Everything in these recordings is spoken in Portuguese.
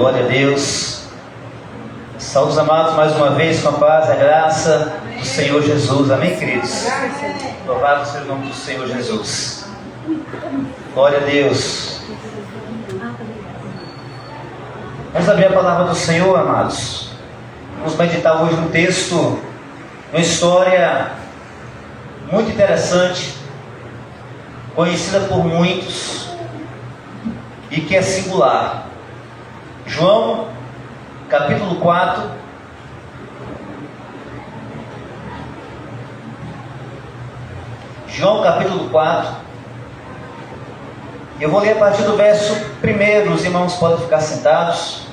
Glória a Deus. Saúde, amados, mais uma vez com a paz e a graça do Senhor Jesus. Amém, queridos? Louvado seja o nome do Senhor Jesus. Glória a Deus. Vamos abrir a palavra do Senhor, amados. Vamos meditar hoje no texto, uma história muito interessante, conhecida por muitos e que é singular. João, capítulo 4, João, capítulo 4. Eu vou ler a partir do verso 1. Os irmãos podem ficar sentados.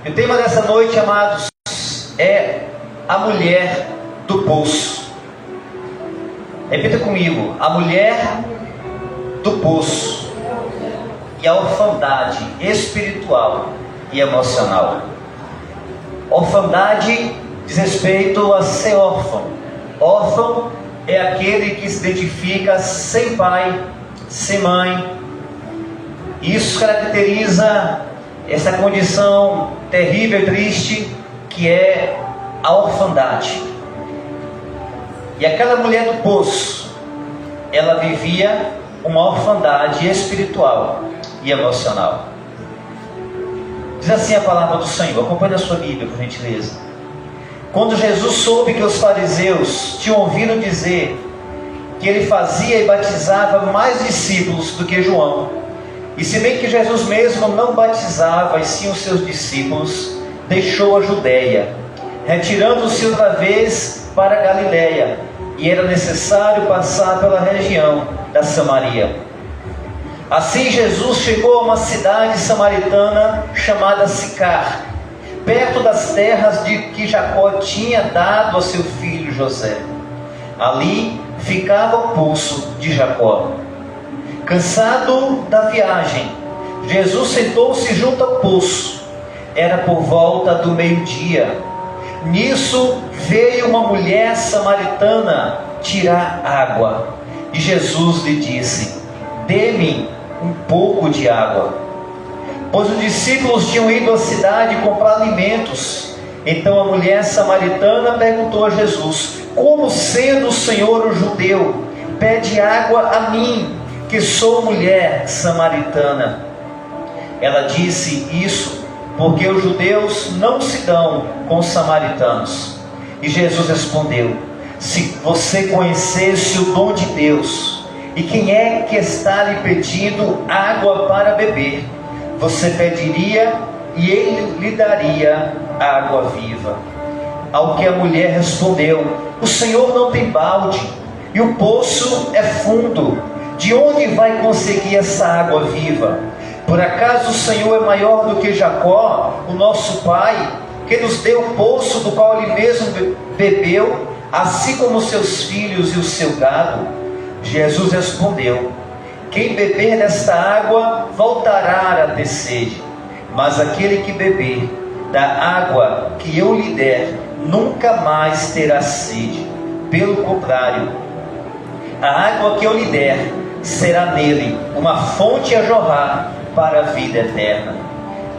E o tema dessa noite, amados, é a mulher do poço. Repita comigo: a mulher do poço. E a orfandade espiritual e emocional. Orfandade diz respeito a ser órfão. Órfão é aquele que se identifica sem pai, sem mãe. Isso caracteriza essa condição terrível e triste que é a orfandade. E aquela mulher do poço, ela vivia uma orfandade espiritual e emocional. Diz assim a palavra do Senhor. Acompanhe a sua Bíblia, por gentileza. Quando Jesus soube que os fariseus tinham ouvido dizer que ele fazia e batizava mais discípulos do que João, e se bem que Jesus mesmo não batizava e sim os seus discípulos, deixou a Judeia, retirando-se outra vez para a Galiléia, e era necessário passar pela região da Samaria. Assim Jesus chegou a uma cidade samaritana chamada Sicar, perto das terras de que Jacó tinha dado a seu filho José. Ali ficava o poço de Jacó. Cansado da viagem, Jesus sentou-se junto ao poço. Era por volta do meio-dia. Nisso veio uma mulher samaritana tirar água. E Jesus lhe disse: dê-me um pouco de água. Pois os discípulos tinham ido à cidade comprar alimentos. Então a mulher samaritana perguntou a Jesus: como sendo o Senhor o judeu, pede água a mim, que sou mulher samaritana? Ela disse isso porque os judeus não se dão com os samaritanos. E Jesus respondeu: se você conhecesse o dom de Deus, e quem é que está lhe pedindo água para beber, você pediria e ele lhe daria água viva. Ao que a mulher respondeu: o Senhor não tem balde, e o poço é fundo. De onde vai conseguir essa água viva? Por acaso o Senhor é maior do que Jacó, o nosso pai, que nos deu o poço do qual ele mesmo bebeu, assim como seus filhos e o seu gado? Jesus respondeu: quem beber desta água voltará a ter sede, mas aquele que beber da água que eu lhe der nunca mais terá sede. Pelo contrário, a água que eu lhe der será nele uma fonte a jorrar para a vida eterna.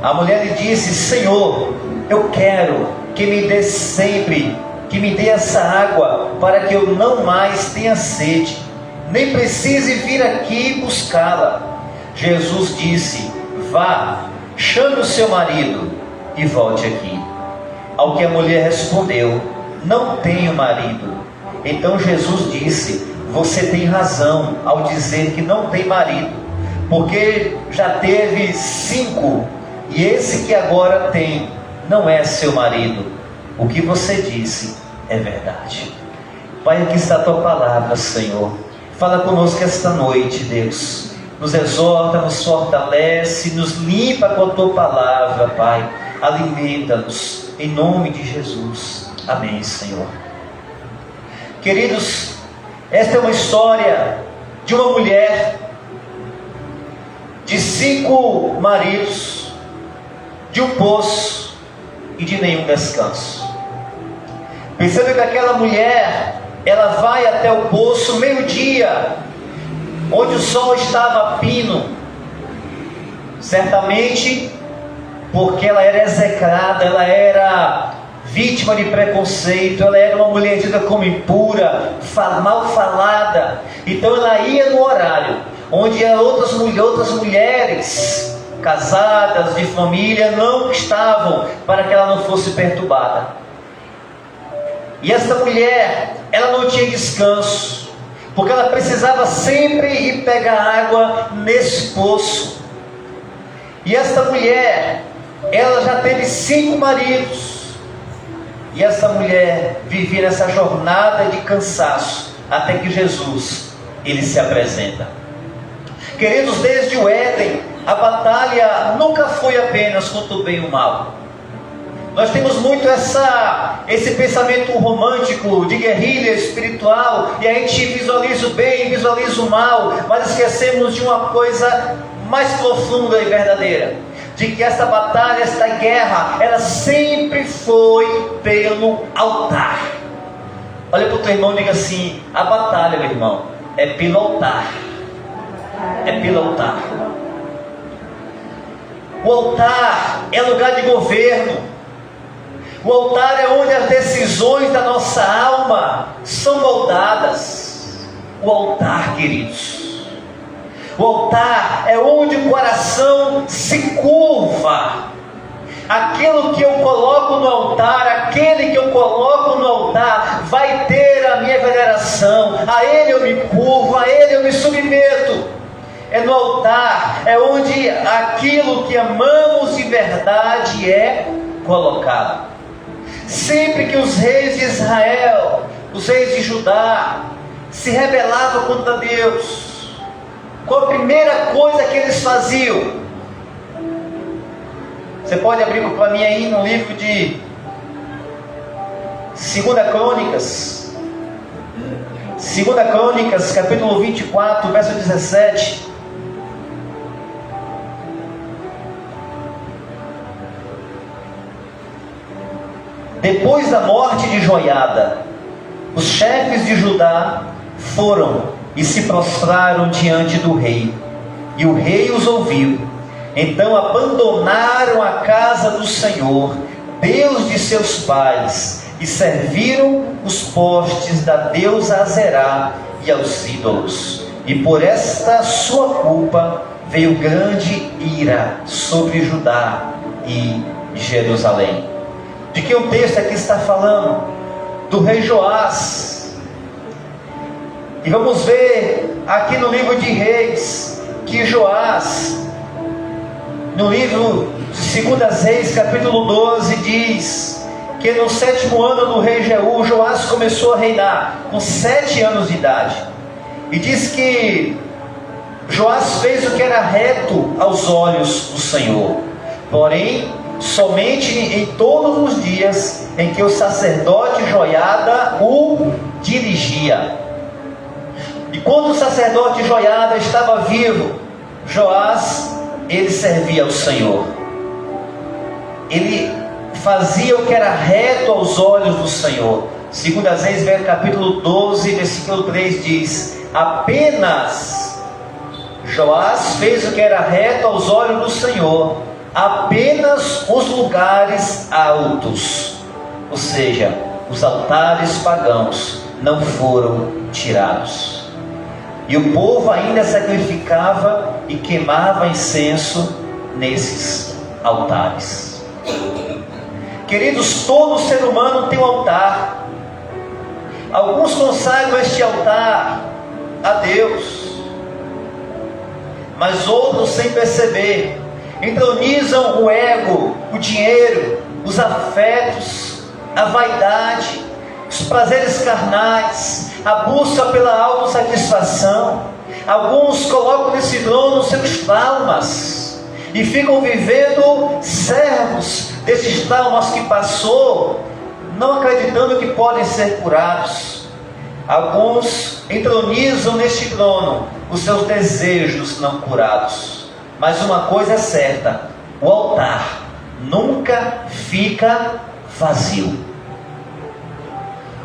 A mulher lhe disse: Senhor, eu quero que me dê sempre, que me dê essa água, para que eu não mais tenha sede, nem precise vir aqui buscá-la. Jesus disse: vá, chame o seu marido e volte aqui. Ao que a mulher respondeu: não tenho marido. Então Jesus disse: você tem razão ao dizer que não tem marido, porque já teve 5, e esse que agora tem não é seu marido. O que você disse é verdade. Pai, aqui está a tua palavra, Senhor. Fala conosco esta noite, Deus. Nos exorta, nos fortalece, nos limpa com a tua palavra, Pai. Alimenta-nos, em nome de Jesus. Amém, Senhor. Queridos, esta é uma história de uma mulher, de 5 maridos, de um poço e de nenhum descanso. Percebe que aquela mulher, ela vai até o poço meio-dia, onde o sol estava a pino, Certamente porque ela era execrada, ela era vítima de preconceito, ela era uma mulher tida como impura, mal falada. Então ela ia no horário onde outras mulheres casadas, de família, não estavam, para que ela não fosse perturbada. E essa mulher, ela não tinha descanso, porque ela precisava sempre ir pegar água nesse poço. E essa mulher, ela já teve 5 maridos. E essa mulher vivia nessa jornada de cansaço, até que Jesus, ele se apresenta. Queridos, desde o Éden, a batalha nunca foi apenas contra o bem e o mal. Nós temos muito esse pensamento romântico de guerrilha espiritual, e a gente visualiza o bem e visualiza o mal, mas esquecemos de uma coisa mais profunda e verdadeira, de que esta batalha, esta guerra, ela sempre foi pelo altar. Olha para o teu irmão e diga assim: a batalha, meu irmão, é pelo altar. É pelo altar. O altar é lugar de governo. O altar é onde as decisões da nossa alma são moldadas. O altar, queridos. O altar é onde o coração se curva. Aquilo que eu coloco no altar, aquele que eu coloco no altar, vai ter a minha veneração. A ele eu me curvo, a ele eu me submeto. É no altar, é onde aquilo que amamos de verdade é colocado. Sempre que os reis de Israel, os reis de Judá, se rebelavam contra Deus, qual a primeira coisa que eles faziam? Você pode abrir para mim aí no livro de 2 Crônicas. 2 Crônicas, capítulo 24, verso 17. Depois da morte de Joiada, os chefes de Judá foram e se prostraram diante do rei, e o rei os ouviu. Então abandonaram a casa do Senhor, Deus de seus pais, e serviram os postes da deusa Azerá e aos ídolos. E por esta sua culpa veio grande ira sobre Judá e Jerusalém. De que o texto aqui está falando? Do rei Joás. E vamos ver aqui no livro de Reis, que Joás, no livro de 2 Reis, capítulo 12, diz que no 7º ano do rei Jeú, Joás começou a reinar com 7 anos de idade. E diz que Joás fez o que era reto aos olhos do Senhor, porém somente em todos os dias em que o sacerdote Joiada o dirigia. E quando o sacerdote Joiada estava vivo, Joás, ele servia ao Senhor. Ele fazia o que era reto aos olhos do Senhor. 2 Reis, capítulo 12, versículo 3 diz: apenas Joás fez o que era reto aos olhos do Senhor, apenas os lugares altos, ou seja, os altares pagãos, não foram tirados. E o povo ainda sacrificava e queimava incenso nesses altares. Queridos, todo ser humano tem um altar. Alguns consagram este altar a Deus, mas outros, sem perceber, entronizam o ego, o dinheiro, os afetos, a vaidade, os prazeres carnais, a busca pela autossatisfação. Alguns colocam nesse trono seus traumas e ficam vivendo servos desses traumas que passou, não acreditando que podem ser curados. Alguns entronizam neste trono os seus desejos não curados. Mas uma coisa é certa: o altar nunca fica vazio.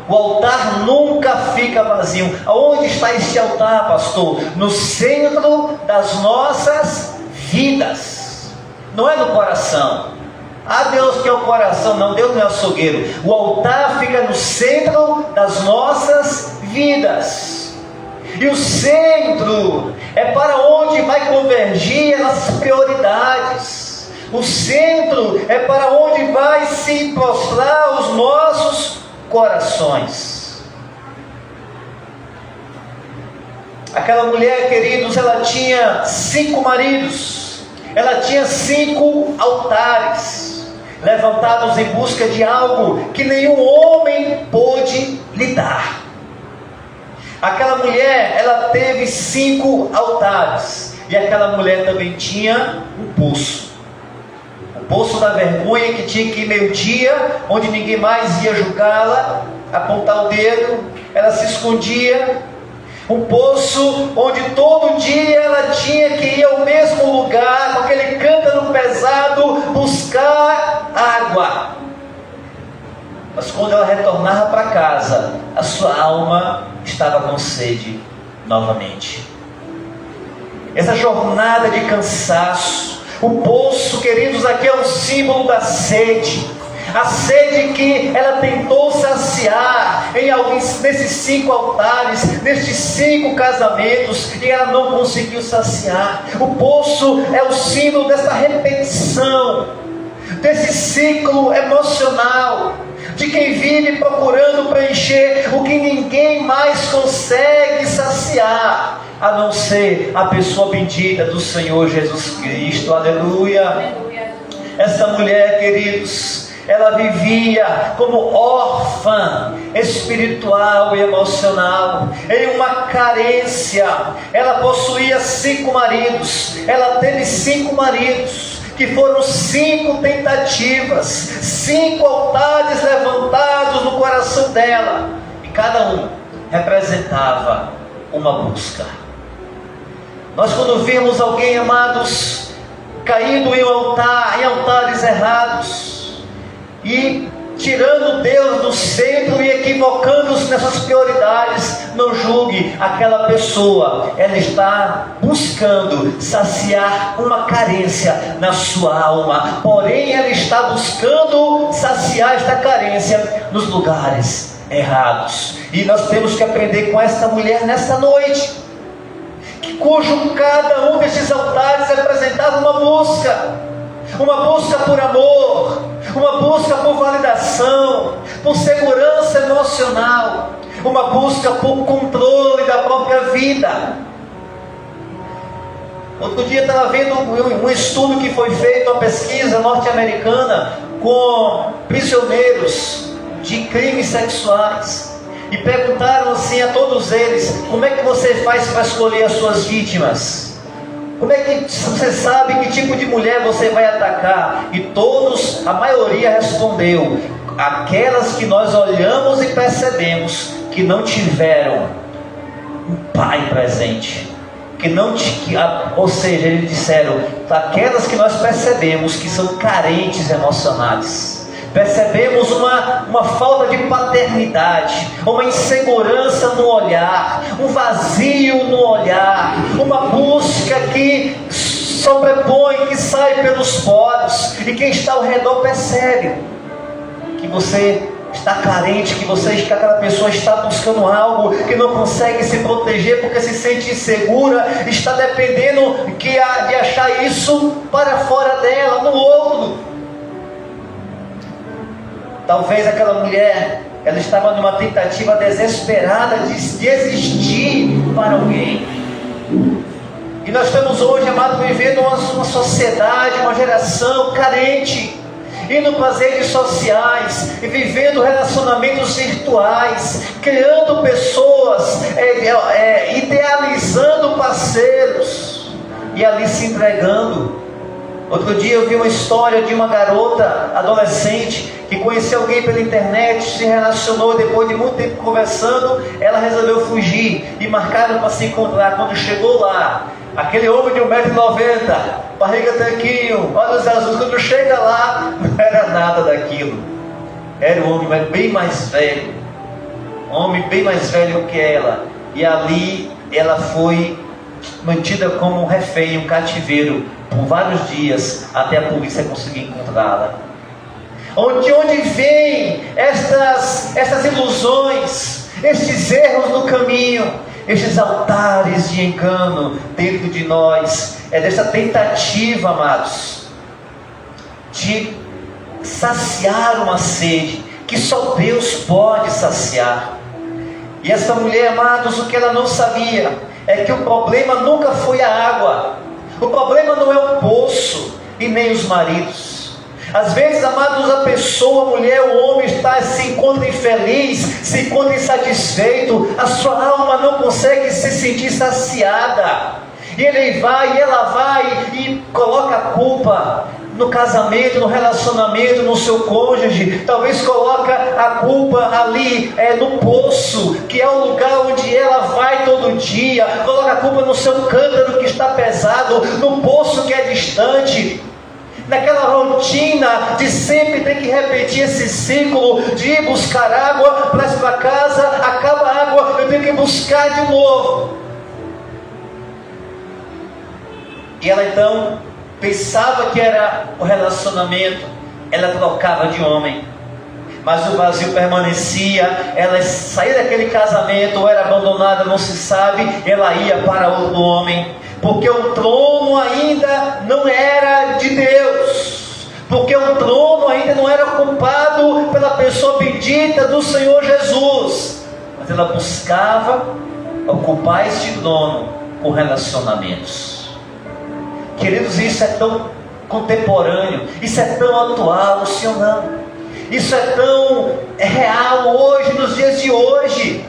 O altar nunca fica vazio. Aonde está este altar, pastor? No centro das nossas vidas. não é no coração. Ah, Deus quer o coração. Não, Deus não é açougueiro. O altar fica no centro das nossas vidas. E o centro é para onde vai convergir as nossas prioridades. O centro é para onde vai se prostrar os nossos corações. Aquela mulher, queridos, ela tinha 5 maridos. Ela tinha 5 altares levantados em busca de algo que nenhum homem pôde lhe dar. Aquela mulher, ela teve 5 altares. E aquela mulher também tinha um poço. O poço da vergonha, que tinha que ir meio-dia, onde ninguém mais ia julgá-la, apontar o dedo. Ela se escondia. Um poço onde todo dia ela tinha que ir ao mesmo lugar, com aquele cântaro pesado, buscar água. Mas quando ela retornava para casa, a sua alma estava com sede novamente. Essa jornada de cansaço, o poço, queridos, aqui é um símbolo da sede. A sede que ela tentou saciar em alguns, nesses 5 altares, nesses 5 casamentos, e ela não conseguiu saciar. O poço é o símbolo dessa repetição, desse ciclo emocional, de quem vive procurando preencher o que ninguém mais consegue saciar, a não ser a pessoa bendita do Senhor Jesus Cristo. Aleluia! Aleluia. Essa mulher, queridos, ela vivia como órfã espiritual e emocional, em uma carência. Ela possuía 5 maridos. Ela teve 5 maridos, que foram 5 tentativas, 5 altares levantados no coração dela, e cada um representava uma busca. Nós, quando vemos alguém, amados, caído em altares errados, e tirando Deus do centro e equivocando-se nessas prioridades, não julgue aquela pessoa. Ela está buscando saciar uma carência na sua alma, porém ela está buscando saciar esta carência nos lugares errados. E nós temos que aprender com esta mulher nesta noite, cujo cada um desses altares representava uma busca por amor, uma busca por validação, por segurança emocional, uma busca por controle da própria vida. Outro dia eu estava vendo um estudo que foi feito, uma pesquisa norte-americana com prisioneiros de crimes sexuais, e perguntaram assim a todos eles: como é que você faz para escolher as suas vítimas? Como é que você sabe que tipo de mulher você vai atacar? E todos, a maioria respondeu: aquelas que nós olhamos e percebemos que não tiveram um pai presente, ou seja, eles disseram, aquelas que nós percebemos que são carentes emocionais. Percebemos uma falta de paternidade, uma insegurança no olhar, um vazio no olhar, uma busca que sobrepõe, que sai pelos poros, e quem está ao redor percebe que você está carente, que aquela pessoa está buscando algo, que não consegue se proteger porque se sente insegura, está dependendo de achar isso para fora dela, no outro. Talvez aquela mulher, ela estava numa tentativa desesperada de existir para alguém. E nós estamos hoje, amados, vivendo uma sociedade, uma geração carente, indo para as redes sociais e vivendo relacionamentos virtuais, criando pessoas, idealizando parceiros e ali se entregando. Outro dia eu vi uma história de uma garota adolescente que conheceu alguém pela internet, se relacionou, depois de muito tempo conversando, ela resolveu fugir e marcaram para se encontrar. Quando chegou lá, aquele homem de 1,90m, barriga tanquinho, olhos azuis, quando chega lá, não era nada daquilo. Era um homem bem mais velho, que ela, e ali ela foi mantida como um refém, um cativeiro, por vários dias até a polícia conseguir encontrá-la. De onde vêm estas ilusões, estes erros no caminho, estes altares de engano dentro de nós? É dessa tentativa, amados, de saciar uma sede que só Deus pode saciar. E essa mulher, amados, o que ela não sabia é que o problema nunca foi a água, o problema não é o poço e nem os maridos. Às vezes, amados, a pessoa, a mulher, o homem se encontra infeliz, se encontra insatisfeito, a sua alma não consegue se sentir saciada, e ela vai e coloca a culpa no casamento, no relacionamento, no seu cônjuge. Talvez coloca a culpa ali no poço, que é o lugar onde ela vai todo dia. Coloca a culpa no seu cântaro que está pesado, no poço que é distante, naquela rotina de sempre ter que repetir esse ciclo de ir buscar água, para casa, acaba a água, eu tenho que buscar de novo. E ela então pensava que era o relacionamento, ela trocava de homem, mas o vazio permanecia. Ela saía daquele casamento, ou era abandonada, não se sabe, ela ia para outro homem, porque o trono ainda não era de Deus, porque o trono ainda não era ocupado pela pessoa bendita do Senhor Jesus, mas ela buscava ocupar este trono com relacionamentos. Queridos, isso é tão contemporâneo, isso é tão atual, sim ou não? Isso é tão real hoje, nos dias de hoje,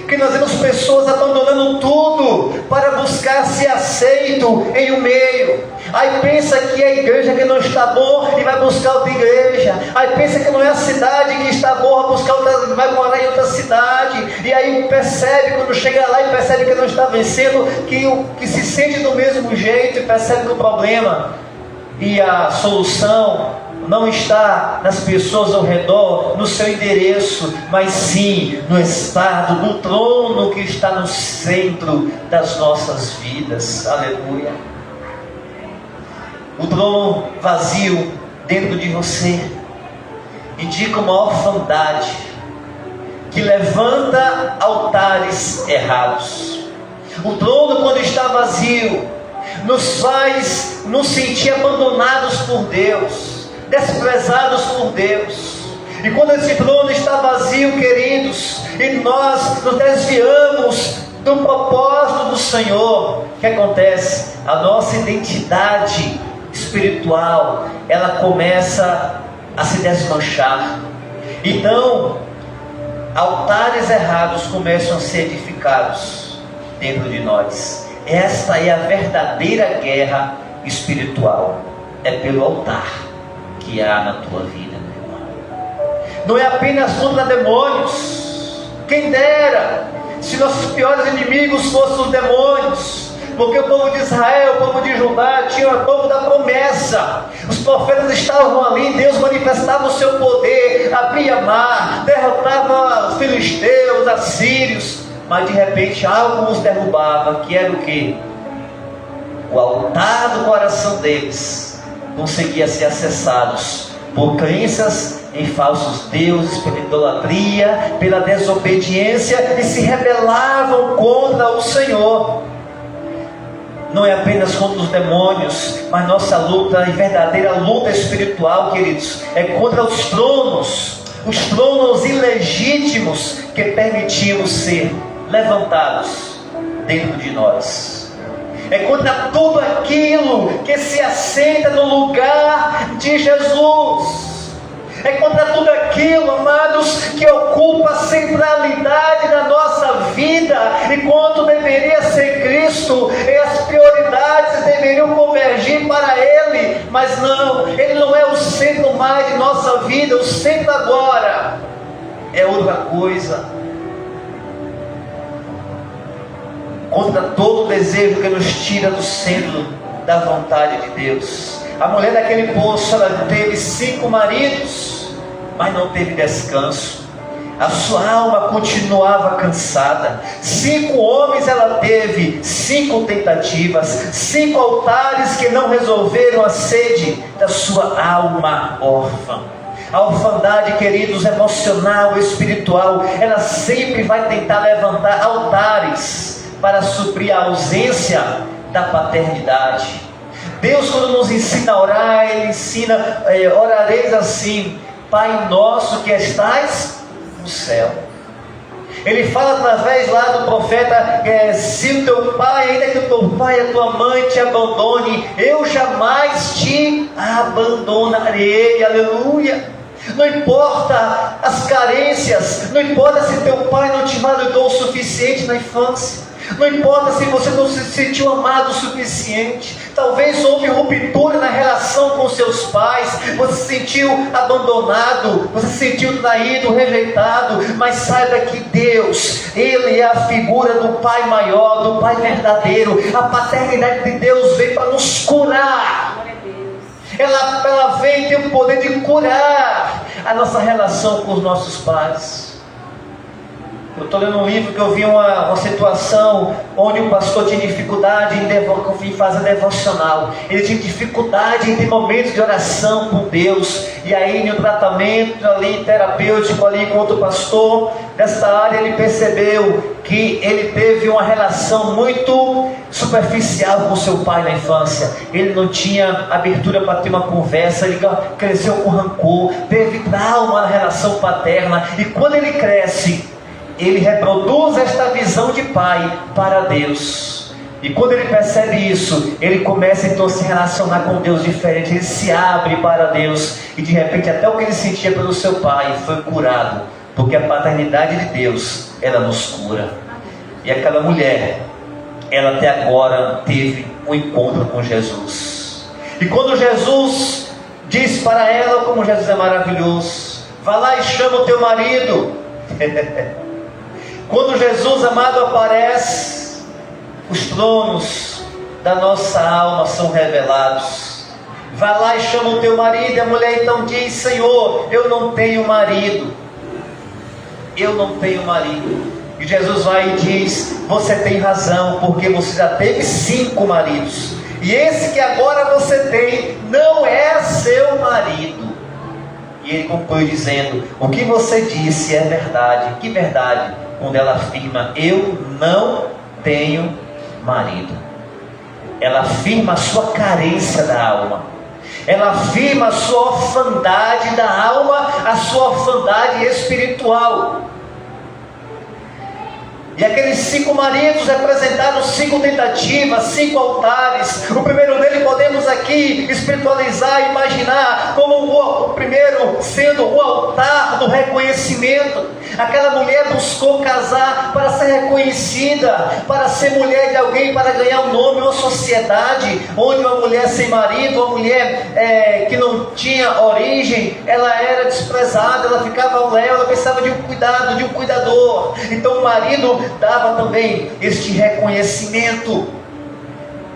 que nós vemos pessoas abandonando tudo para buscar ser aceito em um meio. Aí pensa que é a igreja que não está bom e vai buscar outra igreja. Aí pensa que não é a cidade que está boa, vai buscar outra, vai morar em outra cidade. E aí percebe, quando chega lá e percebe que não está vencendo, que se sente do mesmo jeito, e percebe que o problema e a solução não está nas pessoas ao redor, no seu endereço, mas sim no estado, no trono que está no centro das nossas vidas. Aleluia. O trono vazio dentro de você indica uma orfandade que levanta altares errados. O trono, quando está vazio, nos faz nos sentir abandonados por Deus, desprezados por Deus. E quando esse trono está vazio, queridos, e nós nos desviamos do propósito do Senhor, o que acontece? A nossa identidade espiritual, ela começa a se desmanchar. Então, altares errados começam a ser edificados dentro de nós. Esta é a verdadeira guerra espiritual, é pelo altar que há na tua vida, meu irmão. Não é apenas contra demônios. Quem dera se nossos piores inimigos fossem os demônios, porque o povo de Israel, o povo de Judá, tinha o povo da promessa. Os profetas estavam ali, Deus manifestava o seu poder, abria mar, derrotava os filisteus, os assírios, mas de repente algo os derrubava, que era o quê? O altar do coração deles conseguia ser acessados por crenças em falsos deuses, pela idolatria, pela desobediência, e se rebelavam contra o Senhor. Não é apenas contra os demônios, mas nossa luta, e verdadeira luta espiritual, queridos, é contra os tronos ilegítimos que permitimos ser levantados dentro de nós. É contra tudo aquilo que se assenta no lugar de Jesus. É contra tudo aquilo, amados, que ocupa a centralidade da nossa vida, enquanto deveria ser Cristo, e as prioridades deveriam convergir para Ele, mas não, Ele não é o centro mais de nossa vida. O centro agora é outra coisa. Contra todo o desejo que nos tira do centro da vontade de Deus. A mulher daquele poço, ela teve 5 maridos, mas não teve descanso. A sua alma continuava cansada. 5 homens ela teve, 5 tentativas, 5 altares que não resolveram a sede da sua alma órfã. A orfandade, queridos, emocional, espiritual, ela sempre vai tentar levantar altares para suprir a ausência da paternidade. Deus, quando nos ensina a orar, Ele ensina, orareis assim: Pai nosso que estais no céu. Ele fala através lá do profeta, se o teu pai, ainda que o teu pai e a tua mãe te abandone, eu jamais te abandonarei. Aleluia. Não importa as carências, não importa se teu pai não te validou o suficiente na infância, não importa se você não se sentiu amado o suficiente. Talvez houve ruptura na relação com seus pais, você se sentiu abandonado, você se sentiu traído, rejeitado, mas saiba que Deus, Ele é a figura do Pai maior, do Pai verdadeiro. A paternidade de Deus veio para nos curar. Ela vem, tem o poder de curar a nossa relação com os nossos pais. Eu estou lendo um livro que eu vi uma situação onde o pastor tinha dificuldade em fazer devocional. Ele tinha dificuldade em ter momentos de oração com Deus. E aí no tratamento ali, terapêutico ali com outro pastor dessa área, ele percebeu que ele teve uma relação muito superficial com seu pai na infância. Ele não tinha abertura para ter uma conversa, ele cresceu com rancor, teve trauma na relação paterna. E quando ele cresce, ele reproduz esta visão de pai para Deus. E quando ele percebe isso, ele começa então a se relacionar com Deus diferente. Ele se abre para Deus. E de repente até o que ele sentia pelo seu pai foi curado. Porque a paternidade de Deus, ela nos cura. E aquela mulher, ela até agora teve um encontro com Jesus. E quando Jesus diz para ela, como Jesus é maravilhoso: vá lá e chama o teu marido. Quando Jesus, amado, aparece, os tronos da nossa alma são revelados. Vai lá e chama o teu marido. E a mulher então diz: Senhor, eu não tenho marido. Eu não tenho marido. E Jesus vai e diz: você tem razão, porque você já teve 5 maridos. E esse que agora você tem não é seu marido. E ele conclui dizendo: o que você disse é verdade. Que verdade? Quando ela afirma: eu não tenho marido. Ela afirma a sua carência da alma. Ela afirma a sua orfandade da alma, a sua orfandade espiritual. E aqueles 5 maridos representaram 5 tentativas, 5 altares. O primeiro dele podemos aqui espiritualizar, imaginar como o primeiro sendo o altar do reconhecimento. Aquela mulher buscou casar para ser reconhecida, para ser mulher de alguém, para ganhar um nome, uma sociedade onde uma mulher sem marido, uma mulher que não tinha origem, ela era desprezada, ela ficava ao léu, ela precisava de um cuidado, de um cuidador. Então o marido dava também este reconhecimento.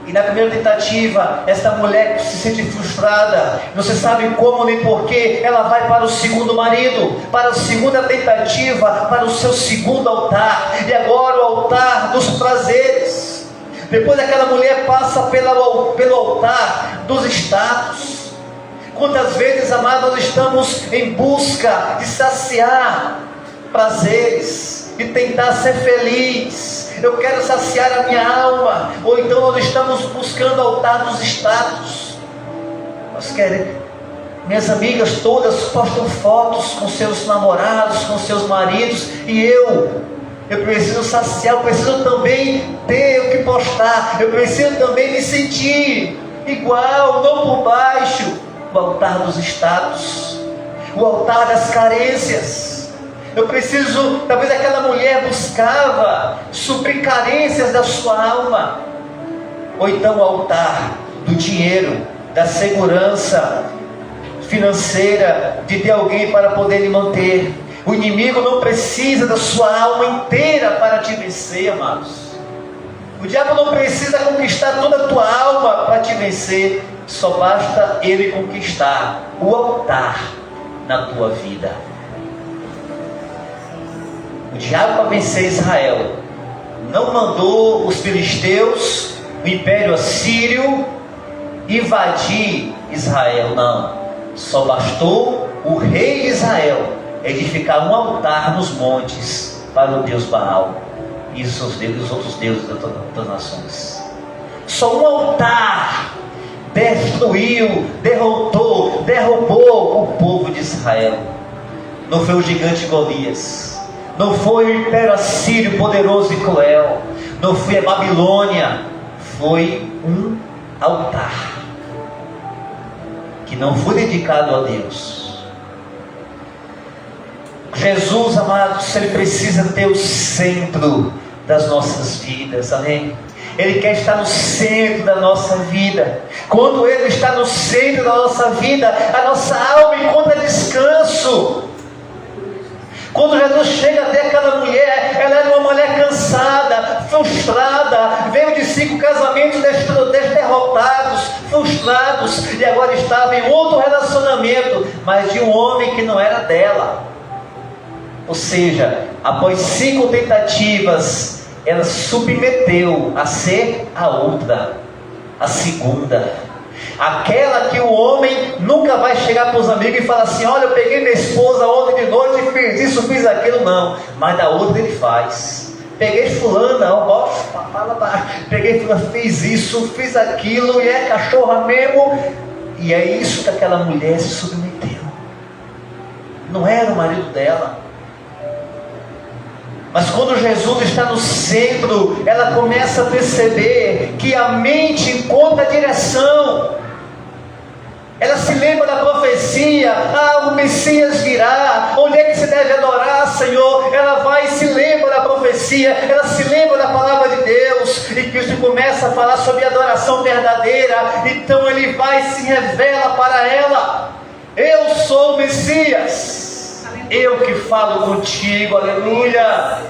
E na primeira tentativa, esta mulher se sente frustrada, não se sabe como nem porquê, ela vai para o segundo marido, para a segunda tentativa, para o seu segundo altar, e agora o altar dos prazeres. Depois aquela mulher passa pelo altar dos status. Quantas vezes, amados, nós estamos em busca de saciar prazeres, de tentar ser feliz. Eu quero saciar a minha alma. Ou então nós estamos buscando o altar dos status. Nós queremos, minhas amigas todas postam fotos com seus namorados, com seus maridos, e eu preciso saciar, eu preciso também ter o que postar, eu preciso também me sentir igual, não por baixo. O altar dos status, o altar das carências. Eu preciso, talvez aquela mulher buscava suprir carências da sua alma. Ou então o altar do dinheiro, da segurança financeira, de ter alguém para poder lhe manter. O inimigo não precisa da sua alma inteira para te vencer, amados. O diabo não precisa conquistar toda a tua alma para te vencer. Só basta ele conquistar o altar na tua vida. diabo, para vencer Israel, não mandou os filisteus, o império assírio, invadir Israel, não. Só bastou o rei de Israel edificar um altar nos montes para o deus Baal e os outros deuses das nações. Só um altar destruiu, derrubou o povo de Israel. Não foi o gigante Golias, não foi o império assírio poderoso e cruel, não foi a Babilônia, foi um altar que não foi dedicado a Deus. Jesus, amados, Ele precisa ter o centro das nossas vidas, amém? Ele quer estar no centro da nossa vida. Quando Ele está no centro da nossa vida, a nossa alma encontra descanso. Quando Jesus chega até aquela mulher, ela era uma mulher cansada, frustrada, veio de 5 casamentos derrotados, frustrados, e agora estava em outro relacionamento, mas de um homem que não era dela. Ou seja, após 5 tentativas, ela submeteu a ser a outra, a segunda. Aquela que o homem nunca vai chegar para os amigos e falar assim: olha, eu peguei minha esposa ontem de noite e fiz isso, fiz aquilo. Não, mas da outra ele faz. Peguei fulana, peguei fulana, fiz isso, fiz aquilo, e é cachorra mesmo. E é isso que aquela mulher se submeteu. Não era o marido dela. Mas quando Jesus está no centro, ela começa a perceber que a mente encontra direção. Ela se lembra da profecia: o Messias virá, onde é que se deve adorar, Senhor? Ela vai e se lembra da profecia, ela se lembra da palavra de Deus, e Cristo começa a falar sobre adoração verdadeira. Então Ele vai e se revela para ela: eu sou o Messias, eu que falo contigo, aleluia.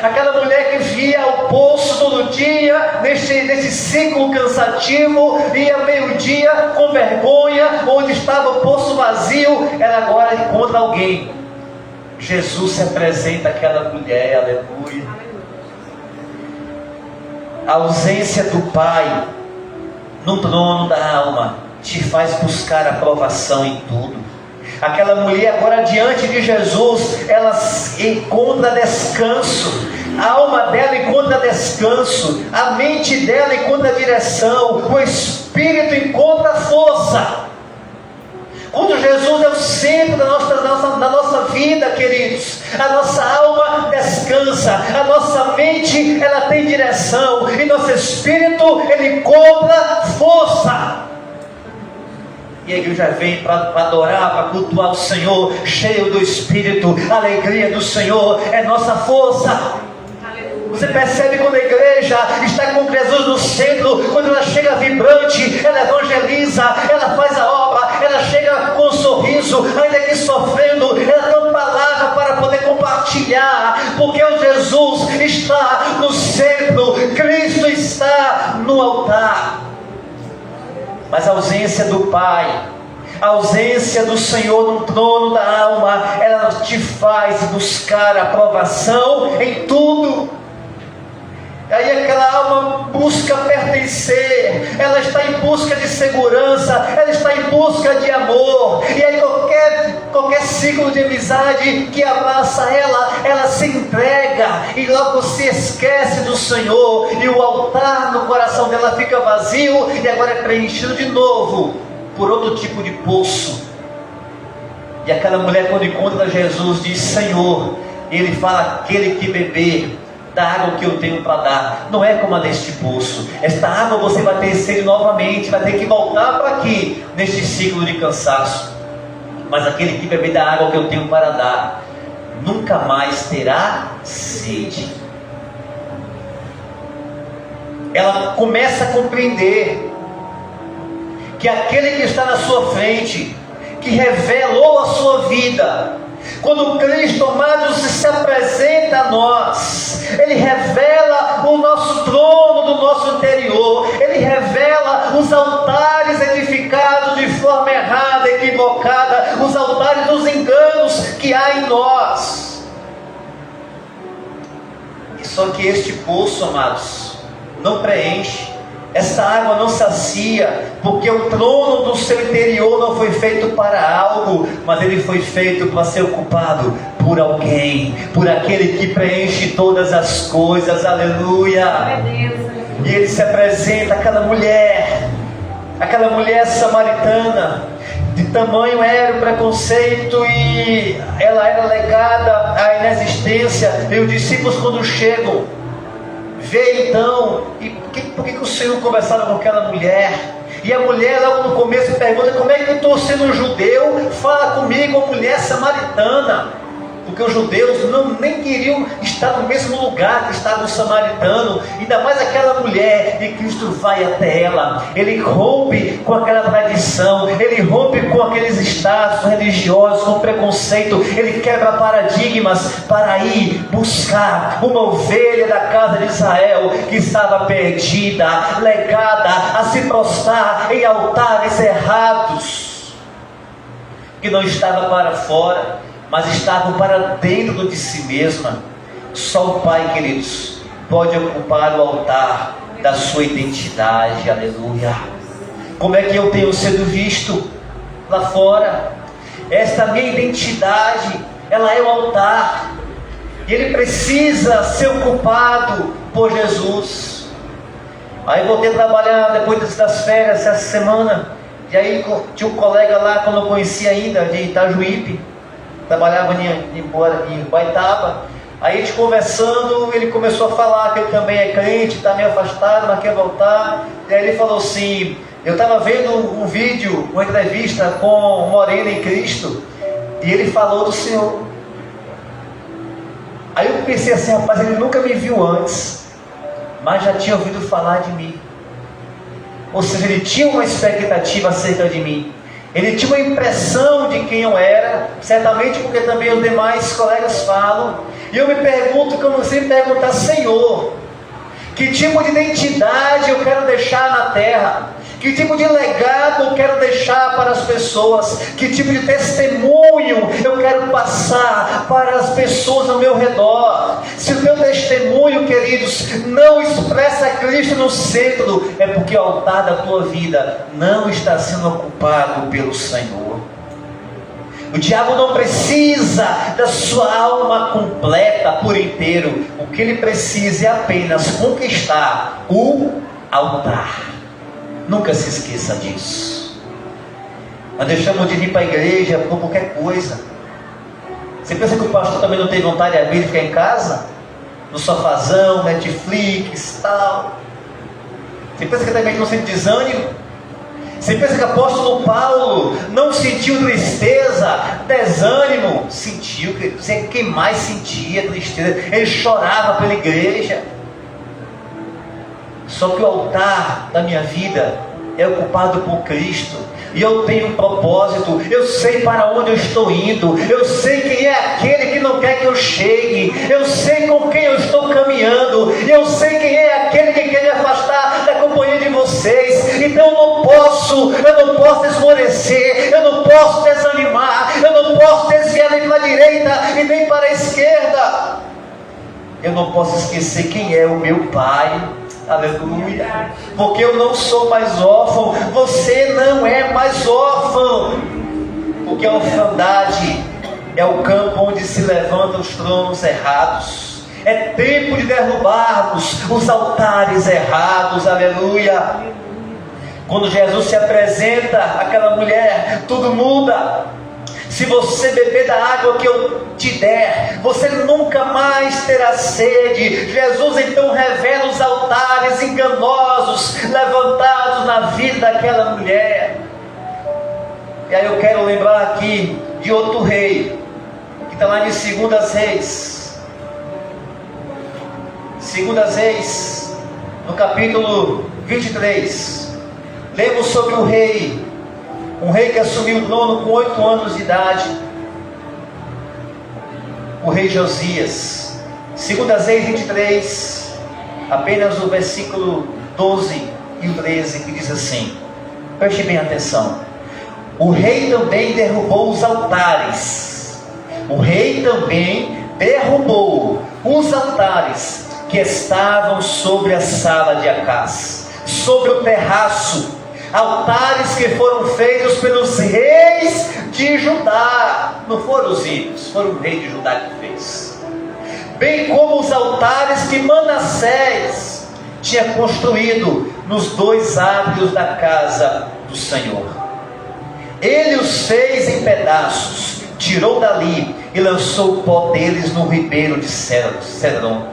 Aquela mulher que via o poço todo dia, neste ciclo cansativo, ia meio-dia com vergonha, onde estava o poço vazio, ela agora encontra alguém. Jesus se apresenta àquela mulher, aleluia. A ausência do Pai no trono da alma te faz buscar aprovação em tudo. Aquela mulher agora diante de Jesus, ela encontra descanso. A alma dela encontra descanso. A mente dela encontra direção. O espírito encontra força. Quando Jesus é o centro da nossa vida, queridos, a nossa alma descansa, a nossa mente ela tem direção, e nosso espírito ele encontra força. E a igreja vem para adorar, para cultuar o Senhor, cheio do Espírito. A alegria do Senhor é nossa força. Você percebe quando a igreja está com Jesus no centro, quando ela chega vibrante, ela evangeliza, ela faz a obra, ela chega com um sorriso, ainda que sofrendo, ela tem uma palavra para poder compartilhar, porque o Jesus está no centro, Cristo está no altar. Mas a ausência do Pai, a ausência do Senhor no trono da alma, ela te faz buscar aprovação em tudo. Aí aquela alma busca pertencer, ela está em busca de segurança, ela está em busca de amor. E aí qualquer ciclo de amizade que abraça ela se entrega, e logo se esquece do Senhor, e o altar no coração dela fica vazio, e agora é preenchido de novo por outro tipo de poço. E aquela mulher, quando encontra Jesus, diz: Senhor, e ele fala: aquele que beber da água que eu tenho para dar, não é como a deste poço. Esta água você vai ter sede novamente, vai ter que voltar para aqui, neste ciclo de cansaço. Mas aquele que beber da água que eu tenho para dar, nunca mais terá sede. Ela começa a compreender que aquele que está na sua frente, que revelou a sua vida, quando Cristo, amados, se apresenta a nós, Ele revela o nosso trono do nosso interior, Ele revela os altares edificados de forma errada, equivocada, os altares dos enganos que há em nós. Só que este poço, amados, não preenche. Essa água não sacia, porque o trono do seu interior não foi feito para algo, mas ele foi feito para ser ocupado por alguém, por aquele que preenche todas as coisas. Aleluia! E ele se apresenta, aquela mulher samaritana, de tamanho era o preconceito e ela era legada à inexistência. E os discípulos, quando chegam, vê então, e por que o Senhor conversava com aquela mulher? E a mulher logo no começo pergunta: como é que eu estou sendo um judeu? Fala comigo, uma mulher samaritana. Porque os judeus nem queriam estar no mesmo lugar que estava o samaritano, ainda mais aquela mulher. E Cristo vai até ela, ele rompe com aquela tradição, ele rompe com aqueles status religiosos, com preconceito, ele quebra paradigmas para ir buscar uma ovelha da casa de Israel que estava perdida, legada a se prostrar em altares errados, que não estava para fora, mas estavam para dentro de si mesma. Só o Pai, queridos, pode ocupar o altar da sua identidade. Aleluia! Como é que eu tenho sido visto lá fora? Esta minha identidade, ela é o altar, e ele precisa ser ocupado por Jesus. Aí voltei a trabalhar depois das férias essa semana, e aí tinha um colega lá que eu não conhecia ainda, de Itajuípe, trabalhava em Boitaba. Aí a gente conversando, ele começou a falar que ele também é crente, está meio afastado, mas quer voltar. E aí ele falou assim: eu estava vendo um vídeo, uma entrevista com Morena em Cristo, e ele falou do Senhor. Aí eu pensei assim: rapaz, ele nunca me viu antes, mas já tinha ouvido falar de mim. Ou seja, ele tinha uma expectativa acerca de mim. Ele tinha uma impressão de quem eu era, certamente porque também os demais colegas falam. E eu me pergunto, como eu sempre perguntar: Senhor, que tipo de identidade eu quero deixar na terra? Que tipo de legado eu quero deixar para as pessoas? Que tipo de testemunho eu quero passar para as pessoas ao meu redor? Se o teu testemunho, queridos, não expressa Cristo no centro, é porque o altar da tua vida não está sendo ocupado pelo Senhor. O diabo não precisa da sua alma completa por inteiro. O que ele precisa é apenas conquistar o altar. Nunca se esqueça disso. Nós deixamos de vir para a igreja por qualquer coisa. Você pensa que o pastor também não tem vontade de vir ficar em casa? No sofazão, Netflix, tal. Você pensa que também não sente desânimo? Você pensa que o apóstolo Paulo não sentiu tristeza, desânimo? Sentiu, você é quem mais sentia tristeza. Ele chorava pela igreja. Só que o altar da minha vida é ocupado por Cristo, e eu tenho um propósito. Eu sei para onde eu estou indo, eu sei quem é aquele que não quer que eu chegue, eu sei com quem eu estou caminhando, eu sei quem é aquele que quer me afastar da companhia de vocês. Então eu não posso esmorecer, eu não posso desanimar, eu não posso desviar nem para a direita e nem para a esquerda. Eu não posso esquecer quem é o meu Pai. Aleluia. Porque eu não sou mais órfão. Você não é mais órfão. Porque a orfandade é o campo onde se levantam os tronos errados. É tempo de derrubarmos os altares errados. Aleluia. Quando Jesus se apresenta àquela mulher, tudo muda. Se você beber da água que eu te der, você nunca mais terá sede. Jesus então revela os altares enganosos levantados na vida daquela mulher. E aí eu quero lembrar aqui de outro rei, que está lá em 2 Reis. 2 Reis, no capítulo 23. Lemos sobre um rei que assumiu o trono com 8 anos de idade, o rei Josias. 2 Reis 23, apenas o versículo 12 e o 13, que diz assim, preste bem atenção: o rei também derrubou os altares, que estavam sobre a sala de Acás, sobre o terraço, altares que foram feitos pelos reis de Judá. Não foram os ímpios, foram o rei de Judá que fez. Bem como os altares que Manassés tinha construído nos 2 átrios da casa do Senhor. Ele os fez em pedaços, tirou dali e lançou o pó deles no ribeiro de Cedron.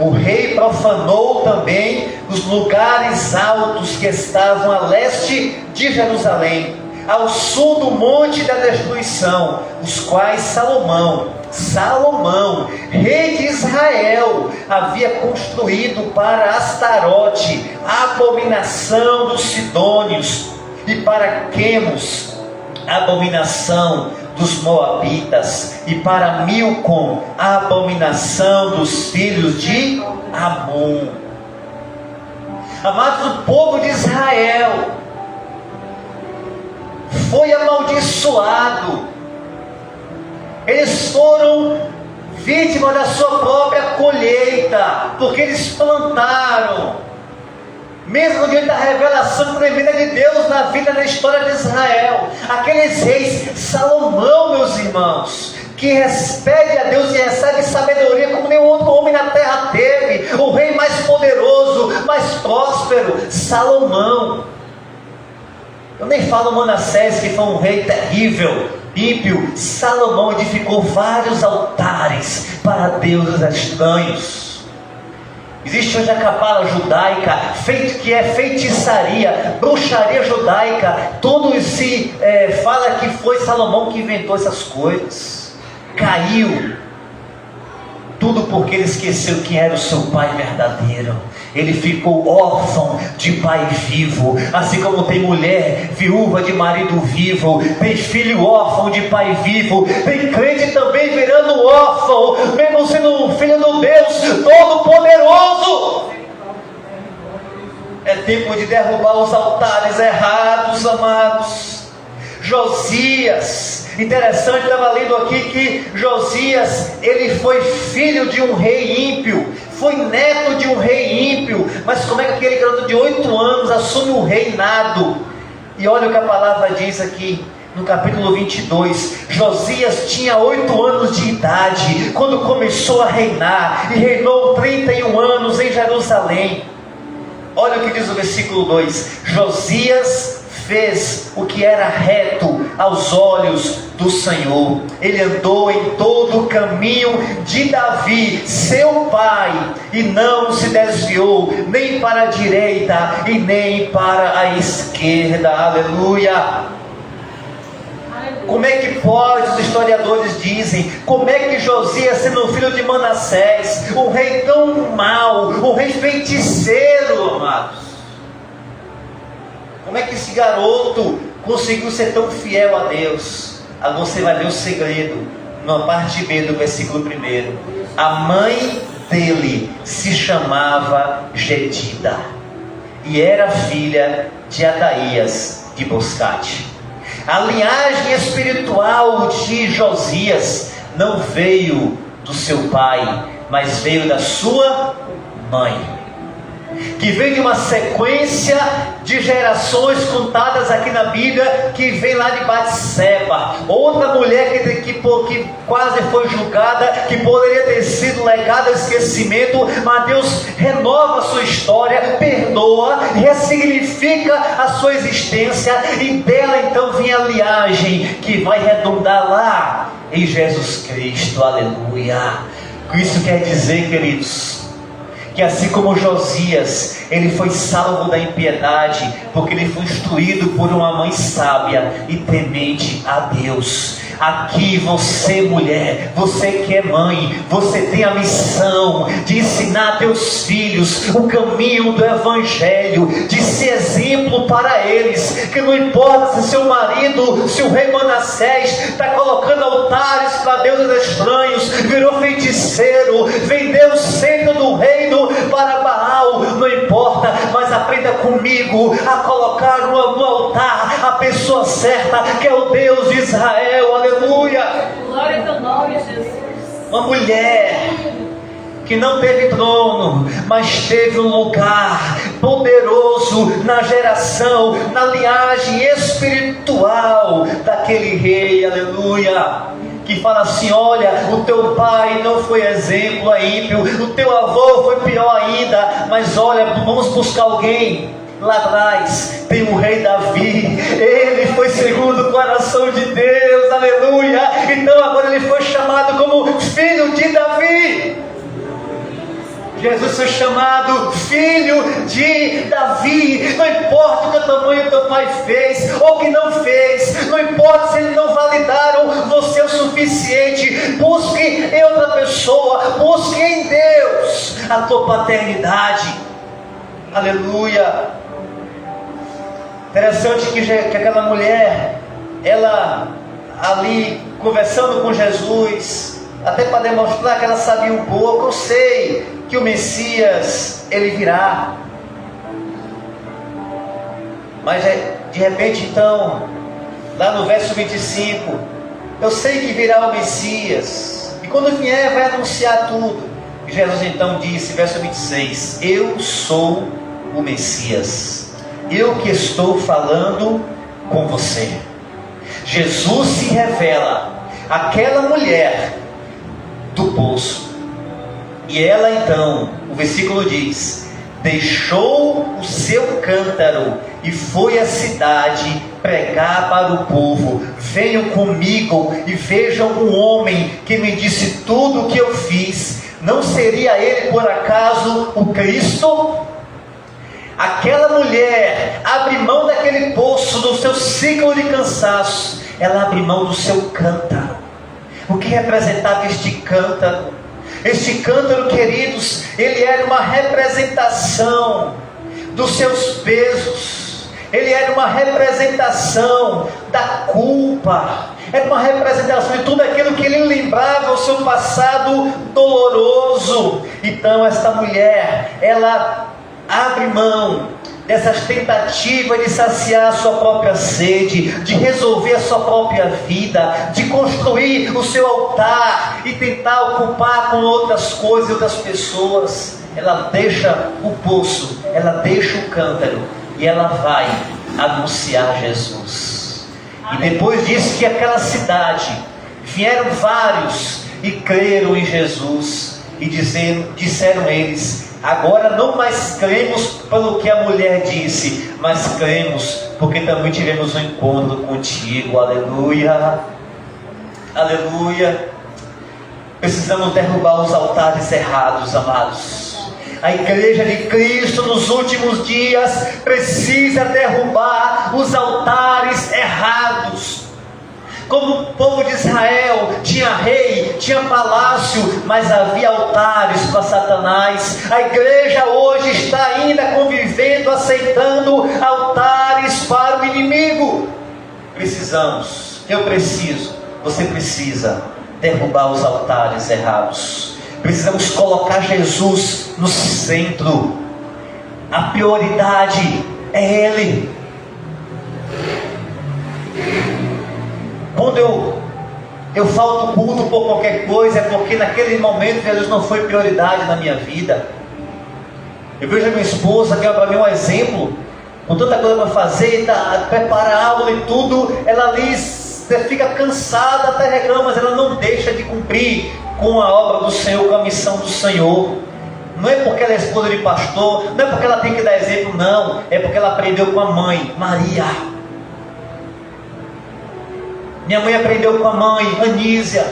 O rei profanou também os lugares altos que estavam a leste de Jerusalém, ao sul do monte da destruição, os quais Salomão, rei de Israel, havia construído para Astarote, a abominação dos sidônios, e para Quemos, a abominação dos moabitas, e para Milcom, a abominação dos filhos de Amon. Amados, o povo de Israel foi amaldiçoado. Eles foram vítimas da sua própria colheita, porque eles plantaram, mesmo diante da revelação tremenda de Deus na vida, na história de Israel, aqueles reis, Salomão, meus irmãos, que pede a Deus e recebe sabedoria como nenhum outro homem na terra teve, o rei mais poderoso, mais próspero, Salomão. Eu nem falo Manassés, que foi um rei terrível, ímpio. Salomão edificou vários altares para deuses estranhos. Existe hoje a cabala judaica, que é feitiçaria, bruxaria judaica. Tudo se fala que foi Salomão que inventou essas coisas. Caiu. Tudo porque ele esqueceu quem era o seu pai verdadeiro. Ele ficou órfão de pai vivo. Assim como tem mulher viúva de marido vivo, tem filho órfão de pai vivo, tem crente também virando órfão, mesmo sendo um filho do Deus Todo-Poderoso. É tempo de derrubar os altares errados, amados. Josias, interessante, estava lendo aqui que Josias, ele foi filho de um rei ímpio, foi neto de um rei ímpio, mas como é que aquele garoto de 8 anos assume o reinado? E olha o que a palavra diz aqui, no capítulo 22, Josias tinha 8 anos de idade, quando começou a reinar, e reinou 31 anos em Jerusalém. Olha o que diz o versículo 2, Josias fez o que era reto aos olhos do Senhor. Ele andou em todo o caminho de Davi, seu pai, e não se desviou nem para a direita e nem para a esquerda. Aleluia. Como é que pode, os historiadores dizem, como é que Josias, sendo filho de Manassés, um rei tão mau, um rei feiticeiro, amados, como é que esse garoto conseguiu ser tão fiel a Deus? Aí você vai ver o segredo na parte B do versículo 1. A mãe dele se chamava Gedida e era filha de Adaías de Boscate. A linhagem espiritual de Josias não veio do seu pai, mas veio da sua mãe, que vem de uma sequência de gerações contadas aqui na Bíblia, que vem lá de Batseba, outra mulher que quase foi julgada, que poderia ter sido legada ao esquecimento, mas Deus renova a sua história, perdoa, ressignifica a sua existência, e dela então vem a linhagem que vai redundar lá em Jesus Cristo. Aleluia. Isso quer dizer, queridos, que assim como Josias, ele foi salvo da impiedade, porque ele foi instruído por uma mãe sábia e temente a Deus. Aqui você, mulher, você que é mãe, você tem a missão de ensinar teus filhos o caminho do Evangelho, de ser exemplo para eles, que não importa se seu marido, se o rei Manassés está colocando altares para deuses estranhos, virou feiticeiro, vendeu o centro do reino para Baal, não importa, mas aprenda comigo a colocar no altar a pessoa certa, que é o Deus de Israel. Aleluia. Glória ao teu nome, Jesus. Uma mulher que não teve trono, mas teve um lugar poderoso na geração, na linhagem espiritual daquele rei, aleluia, que fala assim: olha, o teu pai não foi exemplo a ímpio, o teu avô foi pior ainda, mas olha, vamos buscar alguém. Lá atrás tem o rei Davi, ele foi segundo o coração de Deus, aleluia. Então agora ele foi chamado como filho de Davi. Jesus foi chamado filho de Davi. Não importa o que o tamanho teu pai fez ou que não fez, não importa se eles não validaram você o suficiente, busque em outra pessoa, busque em Deus a tua paternidade, aleluia. Interessante que aquela mulher, ela ali conversando com Jesus, até para demonstrar que ela sabia um pouco: eu sei que o Messias, ele virá. Mas de repente então, lá no verso 25, eu sei que virá o Messias, e quando vier vai anunciar tudo. E Jesus então disse, verso 26, eu sou o Messias, eu que estou falando com você. Jesus se revela àquela mulher do poço, e ela então, o versículo diz, deixou o seu cântaro e foi à cidade pregar para o povo: venham comigo e vejam um homem que me disse tudo o que eu fiz. Não seria ele por acaso o Cristo? Aquela mulher abre mão daquele poço, do seu ciclo de cansaço, ela abre mão do seu cântaro. O que representava este cântaro? Este cântaro, queridos, ele era uma representação dos seus pesos, ele era uma representação da culpa, era uma representação de tudo aquilo que ele lembrava, o seu passado doloroso. Então esta mulher, ela abre mão dessas tentativas de saciar a sua própria sede, de resolver a sua própria vida, de construir o seu altar e tentar ocupar com outras coisas e outras pessoas. Ela deixa o poço, ela deixa o cântaro e ela vai anunciar Jesus. E depois disso que aquela cidade vieram vários e creram em Jesus, e disseram eles: agora não mais cremos pelo que a mulher disse, mas cremos porque também tivemos um encontro contigo. Aleluia, aleluia. Precisamos derrubar os altares errados, amados. A igreja de Cristo nos últimos dias precisa derrubar os altares errados. Como o povo de Israel tinha rei, tinha palácio, mas havia altares para Satanás. A igreja hoje está ainda convivendo, aceitando altares para o inimigo. Precisamos, eu preciso, você precisa derrubar os altares errados. Precisamos colocar Jesus no centro. A prioridade é Ele. Quando eu falto culto por qualquer coisa, é porque naquele momento Jesus não foi prioridade na minha vida. Eu vejo a minha esposa, que é para mim um exemplo, com tanta coisa para fazer, prepara a aula e tudo, ela ali fica cansada, até reclama, mas ela não deixa de cumprir com a obra do Senhor, com a missão do Senhor. Não é porque ela é esposa de pastor, não é porque ela tem que dar exemplo, não, é porque ela aprendeu com a mãe, Maria. Minha mãe aprendeu com a mãe, Anísia.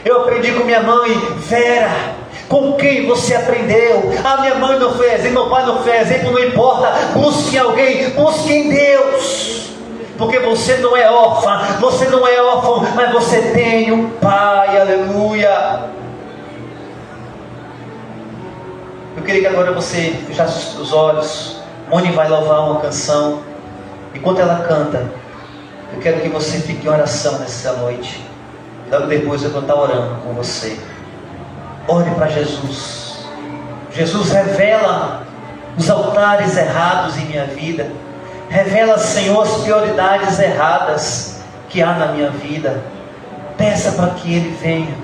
Eu aprendi com minha mãe, Vera. Com quem você aprendeu? Ah, minha mãe não fez exemplo, meu pai não fez exemplo, não importa. Busque em alguém, busque em Deus. Porque você não é órfã, você não é órfão, mas você tem um pai, aleluia. Eu queria que agora você fechasse os olhos. Moni vai louvar uma canção. Enquanto ela canta, eu quero que você fique em oração nessa noite. Logo depois eu vou estar orando com você. Ore para Jesus. Jesus, revela os altares errados em minha vida. Revela, Senhor, as prioridades erradas que há na minha vida. Peça para que Ele venha.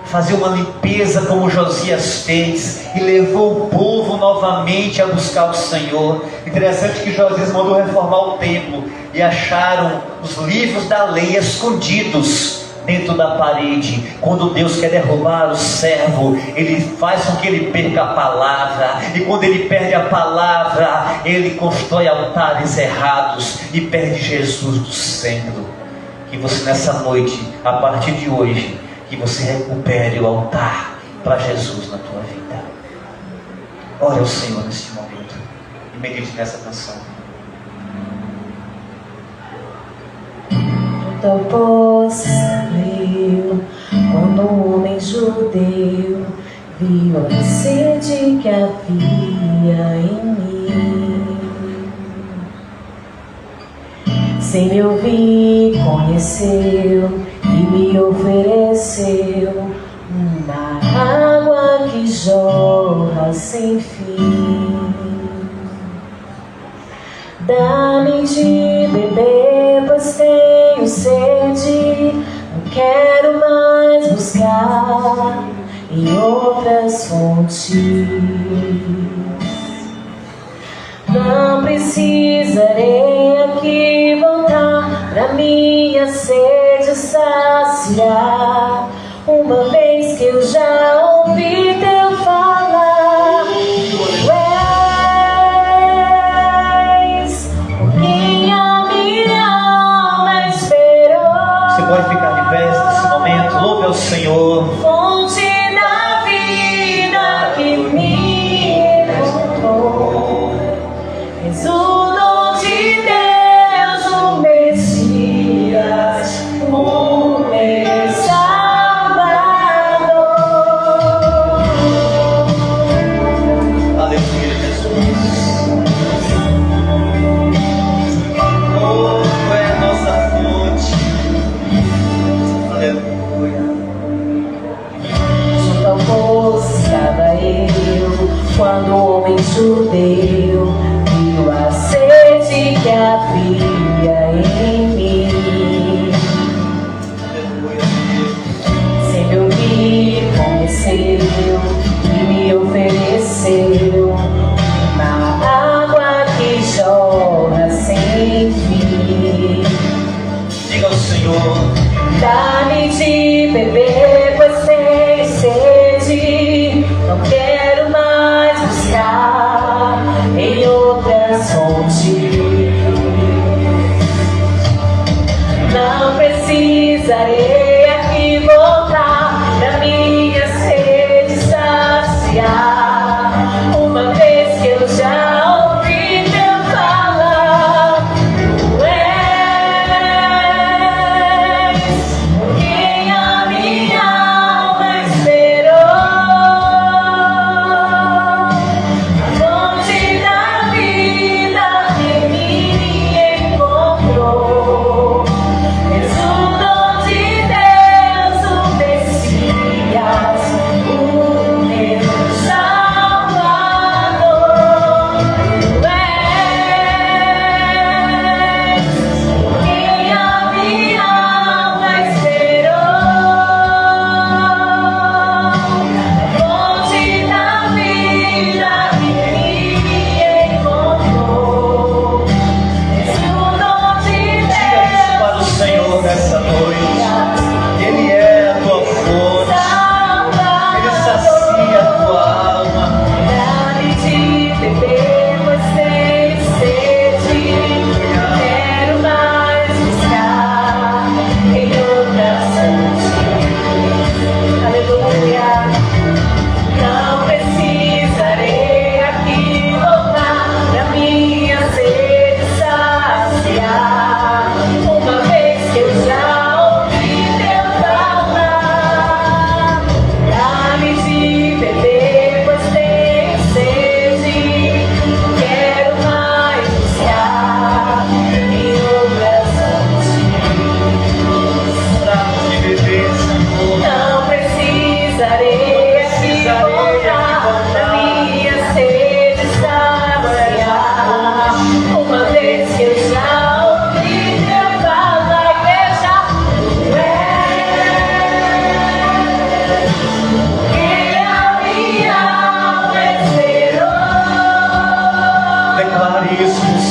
fazer uma limpeza como Josias fez e levou o povo novamente a buscar o Senhor. Interessante que Josias mandou reformar o templo e acharam os livros da lei escondidos dentro da parede. Quando Deus quer derrubar o servo, Ele faz com que ele perca a palavra, e quando ele perde a palavra, ele constrói altares errados e perde Jesus do centro. Que você nessa noite, a partir de hoje, que você recupere o altar para Jesus na tua vida. Ore ao Senhor neste momento e medite nessa canção. Tão posse saiu quando um homem judeu viu a sede que havia em mim. Sem me ouvir, conheceu e me ofereceu uma água que jorra sem fim. Dá-me de beber, pois tenho sede. Não quero mais buscar em outras fontes. Não precisarei aqui voltar pra minha sede saciar, uma vez que eu já ouvi teu falar. Pode ficar de pé nesse momento. Louve ao Senhor. Fonte da vida que me encontrou, és o dom de Deus, o Messias, o meu Salvador. Aleluia, Jesus. Oh, tu é a nossa fonte. Junto ao poço estava eu, quando o homem judeu viu a sede que havia em mim. Sem me ouvir, conheceu e me ofereceu uma água que jorra sem fim. Diga ao Senhor. Dá-me de beber, pois tenho sede. Não quero mais buscar em outras fontes. Não precisarei aqui voltar pra minha sede saciar, uma vez que eu já ouvi teu falar. Tu és quem a minha alma esperou, a fonte da vida que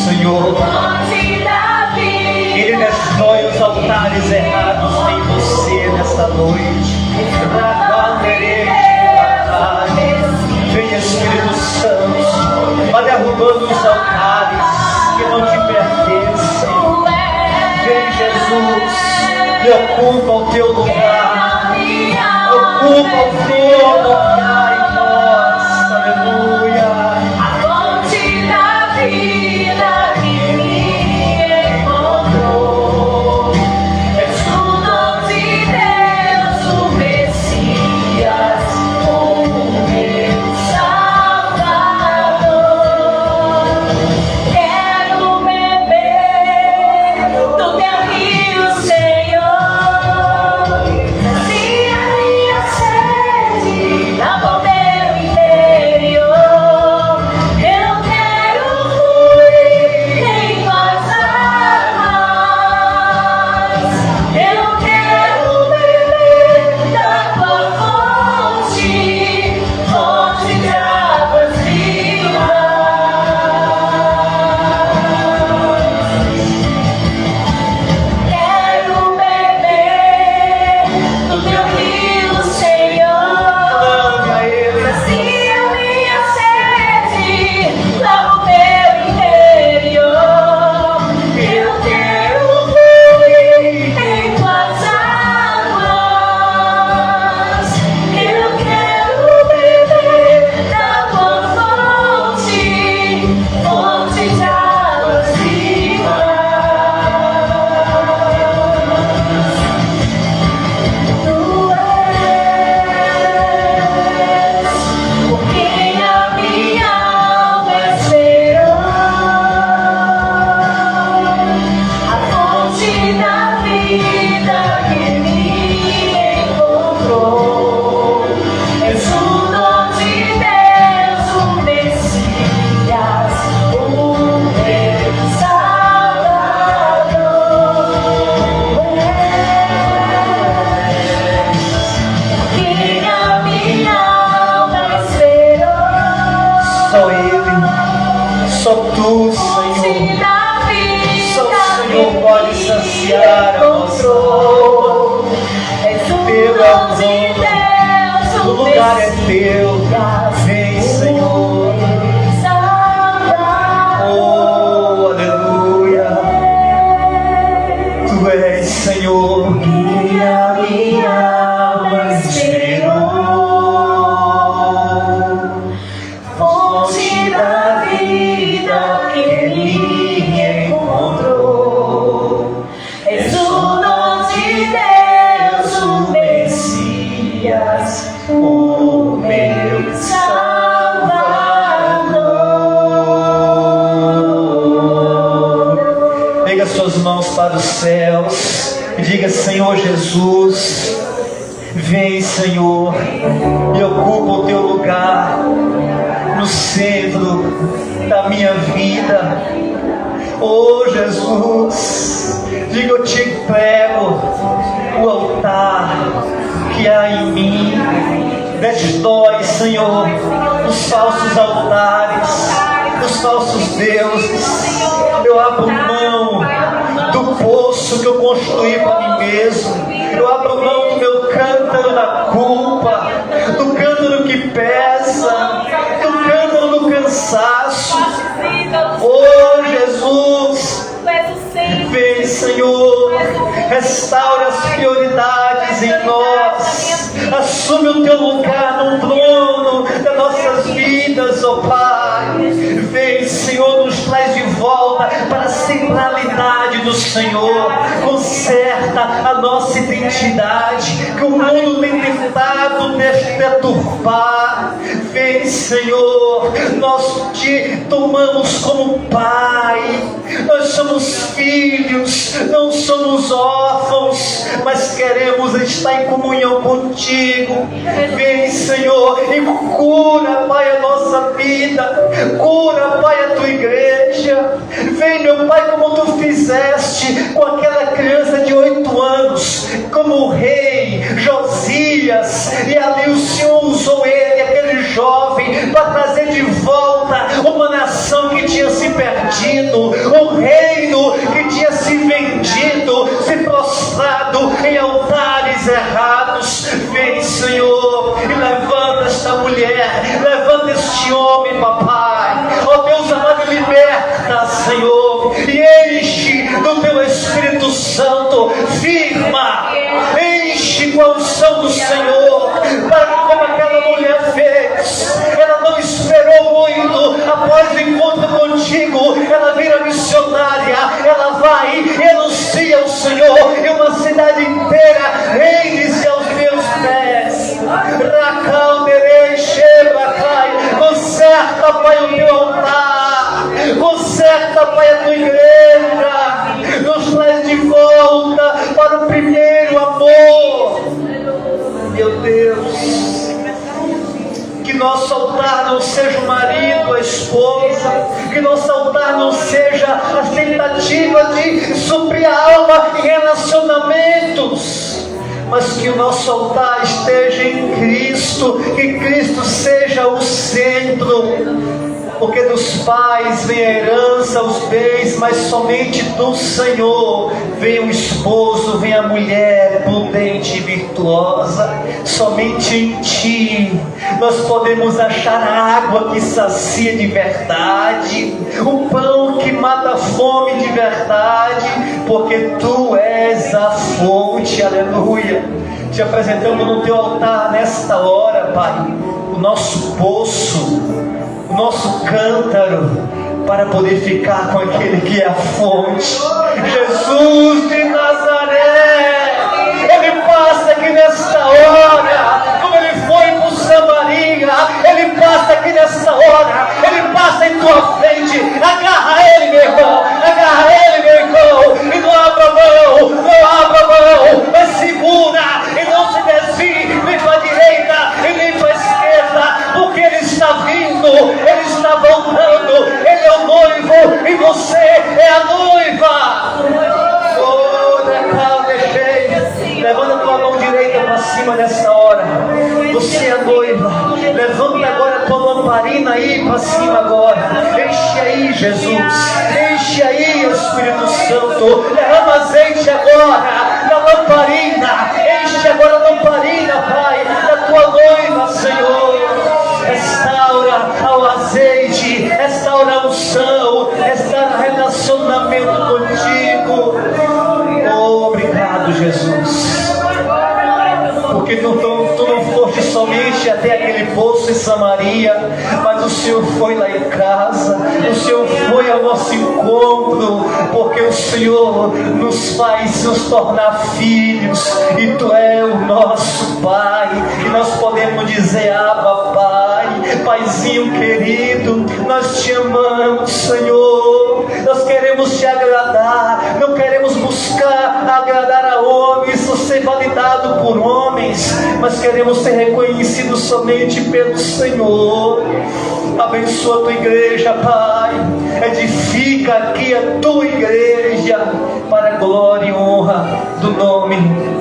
Senhor. Ele destrói os altares errados em você nesta noite. Vem, Espírito Santo, vai derrubando os altares que não te pertencem. Vem, Jesus, e ocupa o teu lugar. Ocupa o trono que há em nós. Aleluia. A fonte da vida que me encontrou. És o dom de Deus, o Messias, o meu Salvador. Quero beber do teu rio, Senhor. Se a minha sede lava o meu interior, eu quero fluir em tuas águas. Eu quero beber da tua fonte, fonte de águas vivas. Quero beber do teu rio, Senhor. Clame a Ele. Sacia minha sede, lava o meu interior. Eu quero fluir em tuas águas. Eu quero beber da tua fonte, fonte de águas vivas. Tu és por quem a minha alma esperou, a fonte da vida que me encontrou. És o dom de Deus, o Messias, o meu Salvador. Quem a minha alma esperou. Só Ele, só Tu, Senhor. Só o Senhor pode saciar a nossa alma. Teu é o trono, o lugar é Teu. Vem, Senhor. Oh, aleluia. Tu és, Senhor, que a minha alma esperou. Fonte da vida que me encontrou. És o dom de Deus, o Messias, o meu Salvador. Pega suas mãos para os céus e diga: Senhor Jesus, vem, Senhor, e ocupa o Teu lugar no centro da minha vida. Oh Jesus, diga: eu te entrego o altar que há em mim. Destrói, Senhor, os falsos altares, os falsos deuses. Eu abro mão do poço que eu construí para mim mesmo. Eu abro mão do meu cântaro da culpa, do cântaro que pesa, do cântaro do cansaço. Oh Jesus, vem, Senhor, restaura as prioridades em nós. Assume o Teu lugar no trono das nossas vidas, ó Pai. Vem, Senhor, nos traz de volta para a centralidade do Senhor. Conserta a nossa identidade, que o mundo tem tentado deturpar. Vem, Senhor, nós Te tomamos como Pai. Nós somos filhos, não somos órfãos, mas queremos estar em comunhão contigo. Vem, Senhor, e cura, Pai, a nossa vida. Cura, Pai, a Tua igreja. Vem, meu Pai, como Tu fizeste com aquela criança de 8 anos, como o rei Josias, e ali o Senhor usou ele, aquele jovem, para trazer de volta uma nação que tinha se perdido. o reino que tinha se vendido, se prostrado em altares errados. Vem, Senhor, e levanta esta mulher, levanta este homem, papai. Ó Deus amado, liberta, Senhor, e enche do teu Espírito Santo, firma, enche com a unção do Senhor, para que, como aquela mulher fez, ela não esperou muito após o encontro contigo, ela vira missionária, ela vai e anuncia o Senhor, e uma cidade inteira rende-se aos teus pés. Conserta, Pai, o teu altar, conserta, Pai, a tua igreja, nos traz de volta para o primeiro amor. Meu Deus, que nosso altar não seja o marido, a esposa, que nosso altar não seja a tentativa de suprir a alma em relacionamentos, mas que o nosso altar esteja em Cristo, que Cristo seja o centro, porque dos pais vem a herança, os bens, mas somente do Senhor vem o esposo, vem a mulher prudente e virtuosa. Somente em Ti nós podemos achar a água que sacia de verdade, o pão que mata a fome de verdade, porque Tu és a fonte. Aleluia. Te apresentamos no Teu altar nesta hora, Pai, o nosso poço, o nosso cântaro, para poder ficar com aquele que é a fonte, Jesus de Nazaré. Ele passa aqui nesta hora, como Ele foi por Samaria, Ele passa aqui nesta hora, Ele passa em tua frente. Agarra Ele, meu irmão, agarra Ele, meu irmão, e não abra mão, não abra mão, mas segura, e não se desvie nem para a direita e nem para a esquerda, porque Ele está vindo, Ele está voltando, Ele é o noivo e você é a noiva. Levanta a tua mão direita para cima nessa hora. Você é noiva. Levanta agora a tua lamparina aí para cima agora. Enche aí, Jesus. Enche aí, Espírito Santo. Derrama azeite agora na lamparina. Enche agora a lamparina, Pai, da tua noiva, Senhor. Restaura o azeite, restaura a unção, restaura relacionamento contigo. Oh, obrigado, Jesus. Porque tu não foste somente até aquele poço em Samaria, mas o Senhor foi lá em casa, o Senhor foi ao nosso encontro, porque o Senhor nos faz nos tornar filhos, e Tu é o nosso Pai, e nós podemos dizer: Abba, Pai, Paizinho querido, nós Te amamos, Senhor, nós queremos Te agradar, não queremos buscar agradar a homens, ou ser validado por homens, mas queremos ser reconhecidos somente pelo Senhor. Abençoa a Tua igreja, Pai, edifica aqui a Tua igreja, para a glória e honra do nome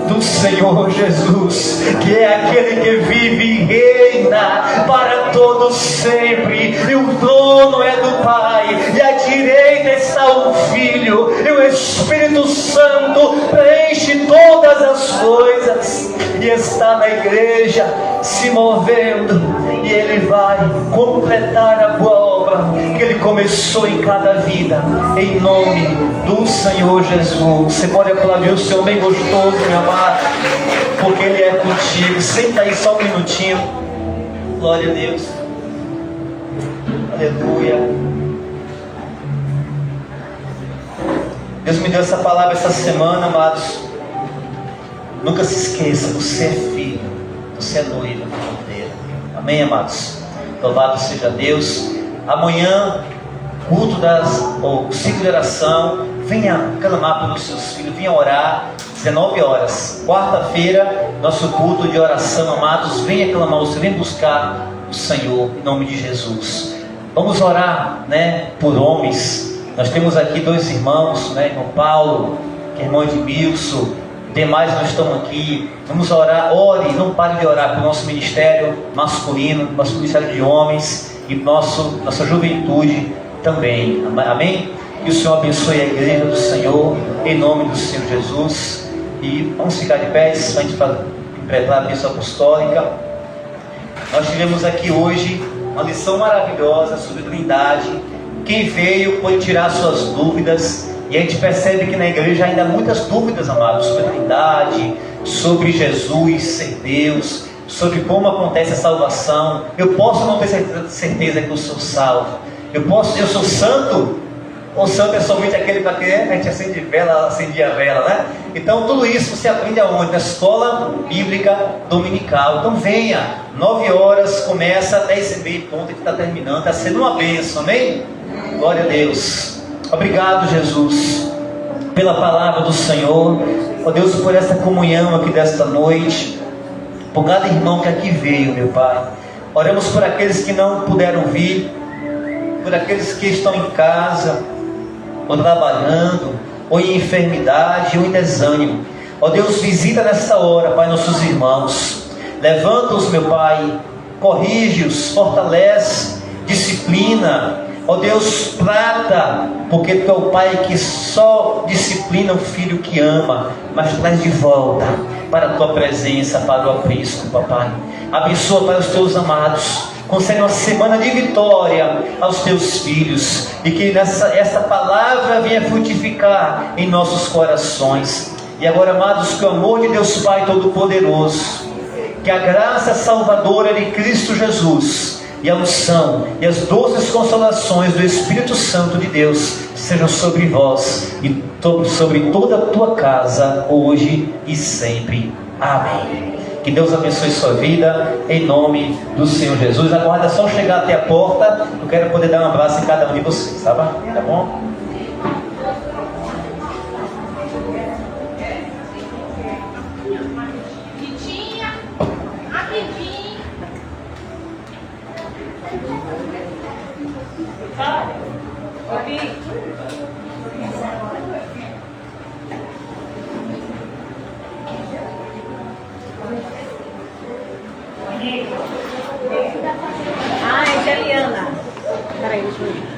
do Senhor Jesus, que é aquele que vive e reina para todos sempre, e o trono é do Pai, e à direita está o Filho, e o Espírito Santo preenche todas as coisas, e está na igreja se movendo, e Ele vai completar a boa obra que Ele começou em cada vida, em nome do Senhor Jesus. Você pode aplaudir o Senhor bem gostoso, meu amado, porque Ele é contigo. Senta aí só um minutinho. Glória a Deus. Aleluia. Deus me deu essa palavra essa semana, amados. Nunca se esqueça, você é filho, você é noiva do Cordeiro. Amém, amados? Louvado seja Deus. Amanhã, culto o ciclo de oração. Venha clamar pelos seus filhos, venha orar, 19 horas. Quarta-feira, nosso culto de oração, amados. Venha clamar o Senhor, venha buscar o Senhor, em nome de Jesus. Vamos orar, por homens. Nós temos aqui 2 irmãos, irmão Paulo, que é irmão Edmilson. Demais nós estamos aqui. Vamos orar. Ore, não pare de orar pelo nosso ministério masculino, nosso ministério de homens e nossa juventude também. Amém? Que o Senhor abençoe a igreja do Senhor, em nome do Senhor Jesus. E vamos ficar de pé, para a gente preparar a bênção apostólica. Nós tivemos aqui hoje uma lição maravilhosa sobre Trindade. Quem veio pode tirar suas dúvidas. E a gente percebe que na igreja ainda há muitas dúvidas, amados, sobre a Trindade, sobre Jesus ser Deus, sobre como acontece a salvação. Eu posso não ter certeza que eu sou salvo. Eu sou santo? Ou santo é somente aquele para quem a gente acendia a vela, né? Então tudo isso você aprende aonde? Na escola bíblica dominical. Então venha, 9 horas, começa até esse meio ponto que está terminando. Está sendo uma bênção, amém? Glória a Deus. Obrigado, Jesus, pela palavra do Senhor. Ó Deus, por esta comunhão aqui desta noite, por cada irmão que aqui veio, meu Pai. Oramos por aqueles que não puderam vir, por aqueles que estão em casa, ou trabalhando, ou em enfermidade, ou em desânimo. Ó Deus, visita nesta hora, Pai, nossos irmãos. Levanta-os, meu Pai, corrige-os, fortalece, disciplina. Ó Deus, trata, porque Tu é o Pai que só disciplina o filho que ama, mas traz de volta para a Tua presença, para o aprisco, Papai. Abençoa para os Teus amados. Concede uma semana de vitória aos Teus filhos. E que esta palavra venha frutificar em nossos corações. E agora, amados, que o amor de Deus Pai Todo-Poderoso, que a graça salvadora de Cristo Jesus, e a unção e as doces consolações do Espírito Santo de Deus sejam sobre vós e sobre toda a tua casa, hoje e sempre. Amém. Que Deus abençoe sua vida, em nome do Senhor Jesus. Aguarda só chegar até a porta. Eu quero poder dar um abraço em cada um de vocês, tá bom? Ai, Eliana. Peraí, deixa eu ver.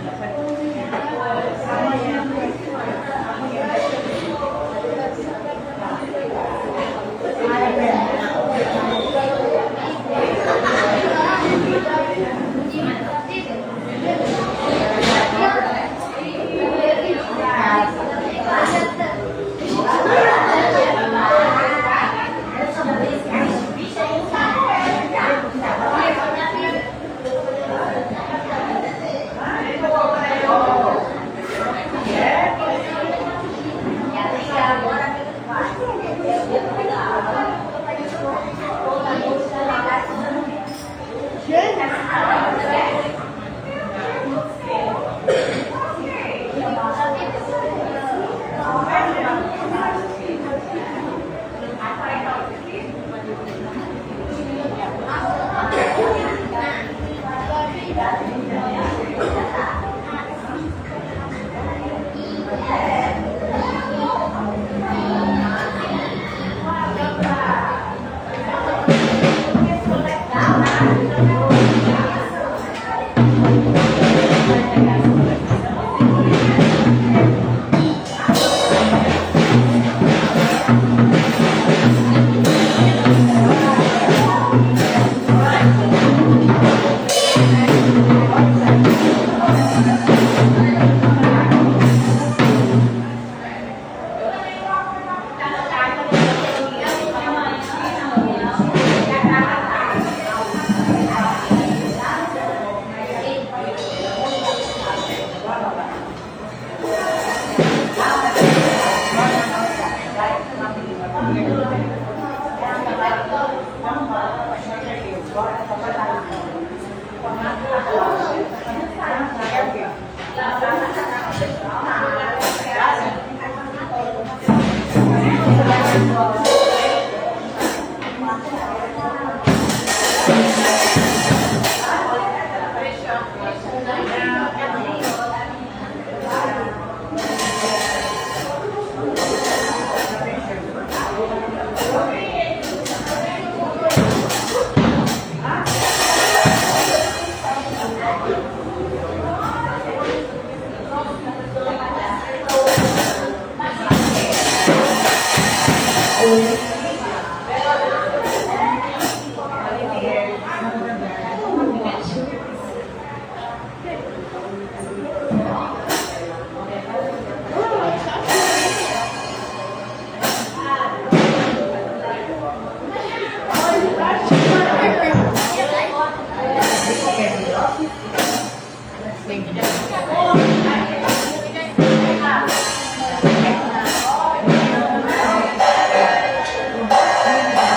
tem filha